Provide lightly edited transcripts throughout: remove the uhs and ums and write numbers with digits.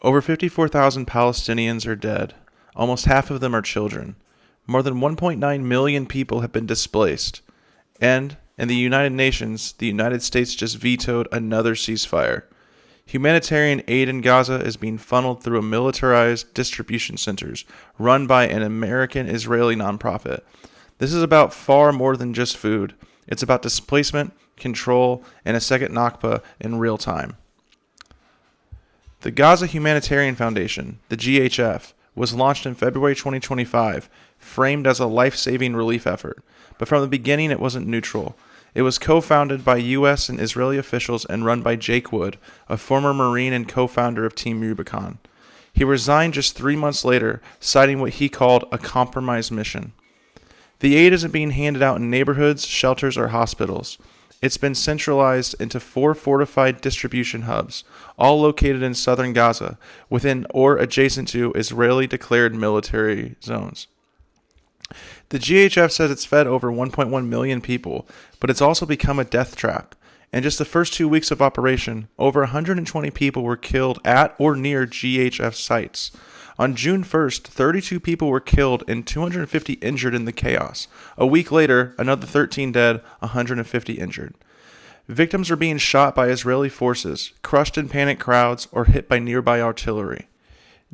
Over 54,000 Palestinians are dead. Almost half of them are children. More than 1.9 million people have been displaced. And in the United Nations, the United States just vetoed another ceasefire. Humanitarian aid in Gaza is being funneled through militarized distribution centers run by an American-Israeli nonprofit. This is about far more than just food. It's about displacement, control, and a second Nakba in real time. The Gaza Humanitarian Foundation, the GHF, was launched in February 2025, framed as a life-saving relief effort. But from the beginning, it wasn't neutral. It was co-founded by U.S. and Israeli officials and run by Jake Wood, a former Marine and co-founder of Team Rubicon. He resigned just 3 months later, citing what he called a compromise mission. The aid isn't being handed out in neighborhoods, shelters, or hospitals. It's been centralized into 4 fortified distribution hubs, all located in southern Gaza, within or adjacent to Israeli-declared military zones. The GHF says it's fed over 1.1 million people, but it's also become a death trap. In just the first 2 weeks of operation, over 120 people were killed at or near GHF sites. On June 1st, 32 people were killed and 250 injured in the chaos. A week later, another 13 dead, 150 injured. Victims are being shot by Israeli forces, crushed in panicked crowds, or hit by nearby artillery.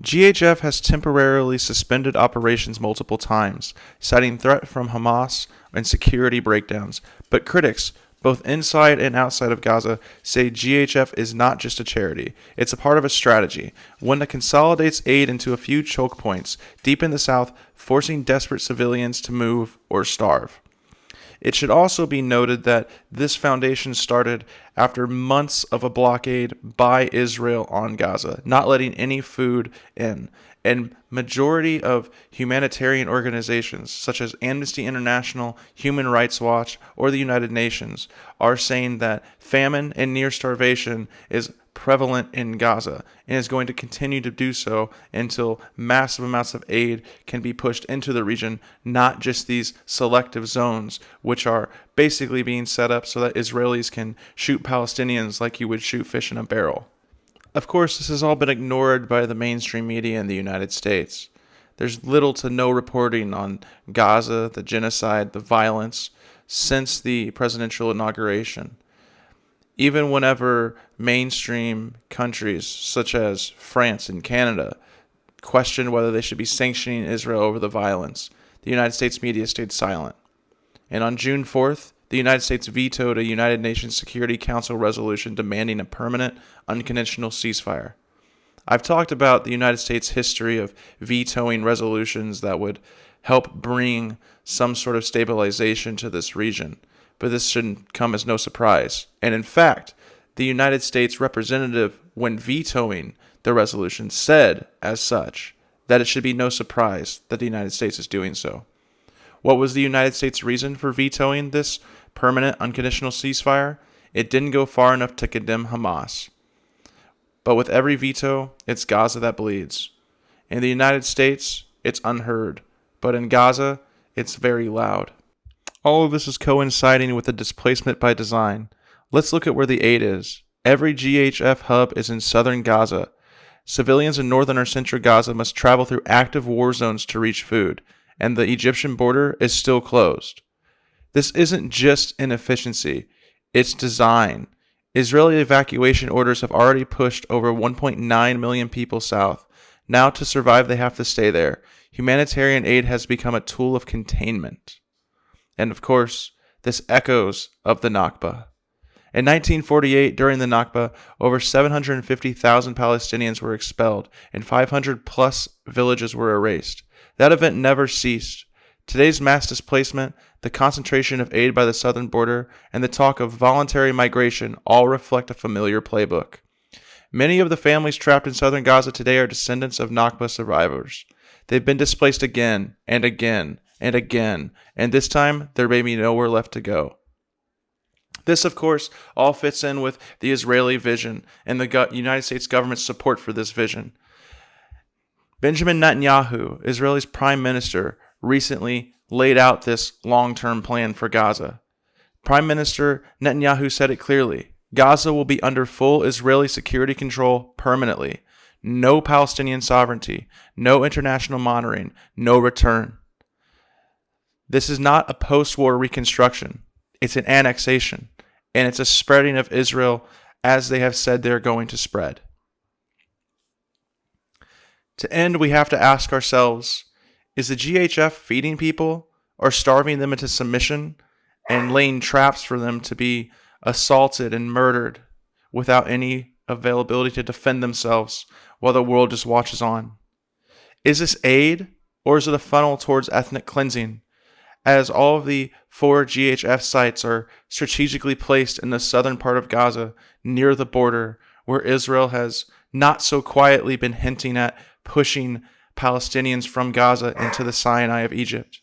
GHF has temporarily suspended operations multiple times, citing threat from Hamas and security breakdowns. But critics, both inside and outside of Gaza, say GHF is not just a charity. It's a part of a strategy, one that consolidates aid into a few choke points deep in the south, forcing desperate civilians to move or starve. It should also be noted that this foundation started after months of a blockade by Israel on Gaza, not letting any food in. And majority of humanitarian organizations, such as Amnesty International, Human Rights Watch, or the United Nations, are saying that famine and near starvation is prevalent in Gaza and is going to continue to do so until massive amounts of aid can be pushed into the region, not just these selective zones, which are basically being set up so that Israelis can shoot Palestinians like you would shoot fish in a barrel. Of course, this has all been ignored by the mainstream media in the United States. There's little to no reporting on Gaza, the genocide, the violence since the presidential inauguration. Even whenever mainstream countries such as France and Canada questioned whether they should be sanctioning Israel over the violence, the United States media stayed silent. And on June 4th, the United States vetoed a United Nations Security Council resolution demanding a permanent, unconditional ceasefire. I've talked about the United States' history of vetoing resolutions that would help bring some sort of stabilization to this region, but this shouldn't come as no surprise. And in fact, the United States representative, when vetoing the resolution, said as such that it should be no surprise that the United States is doing so. What was the United States' reason for vetoing this permanent unconditional ceasefire? It didn't go far enough to condemn Hamas. But with every veto, it's Gaza that bleeds. In the United States, it's unheard. But in Gaza, it's very loud. All of this is coinciding with the displacement by design. Let's look at where the aid is. Every GHF hub is in southern Gaza. Civilians in northern or central Gaza must travel through active war zones to reach food, and the Egyptian border is still closed. This isn't just inefficiency, it's design. Israeli evacuation orders have already pushed over 1.9 million people south. Now to survive, they have to stay there. Humanitarian aid has become a tool of containment. And of course, this echoes of the Nakba. In 1948, during the Nakba, over 750,000 Palestinians were expelled and 500 plus villages were erased. That event never ceased. Today's mass displacement, the concentration of aid by the southern border, and the talk of voluntary migration all reflect a familiar playbook. Many of the families trapped in southern Gaza today are descendants of Nakba survivors. They've been displaced again and again and again, and this time there may be nowhere left to go. This, of course, all fits in with the Israeli vision and the United States government's support for this vision. Benjamin Netanyahu, Israel's prime minister, recently laid out this long-term plan for Gaza. Prime Minister Netanyahu said it clearly. Gaza will be under full Israeli security control permanently. no Palestinian sovereignty, no international monitoring, no return. This is not a post-war reconstruction. It's an annexation, and it's a spreading of Israel as they have said they're going to spread. To end, we have to ask ourselves, is the GHF feeding people or starving them into submission and laying traps for them to be assaulted and murdered without any availability to defend themselves while the world just watches on? Is this aid, or is it a funnel towards ethnic cleansing, as all of the 4 GHF sites are strategically placed in the southern part of Gaza near the border, where Israel has not so quietly been hinting at pushing Palestinians from Gaza into the Sinai of Egypt?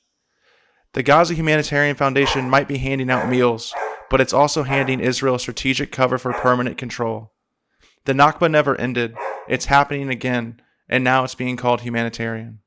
The Gaza Humanitarian Foundation might be handing out meals, but it's also handing Israel strategic cover for permanent control. The Nakba never ended. It's happening again, and now it's being called humanitarian.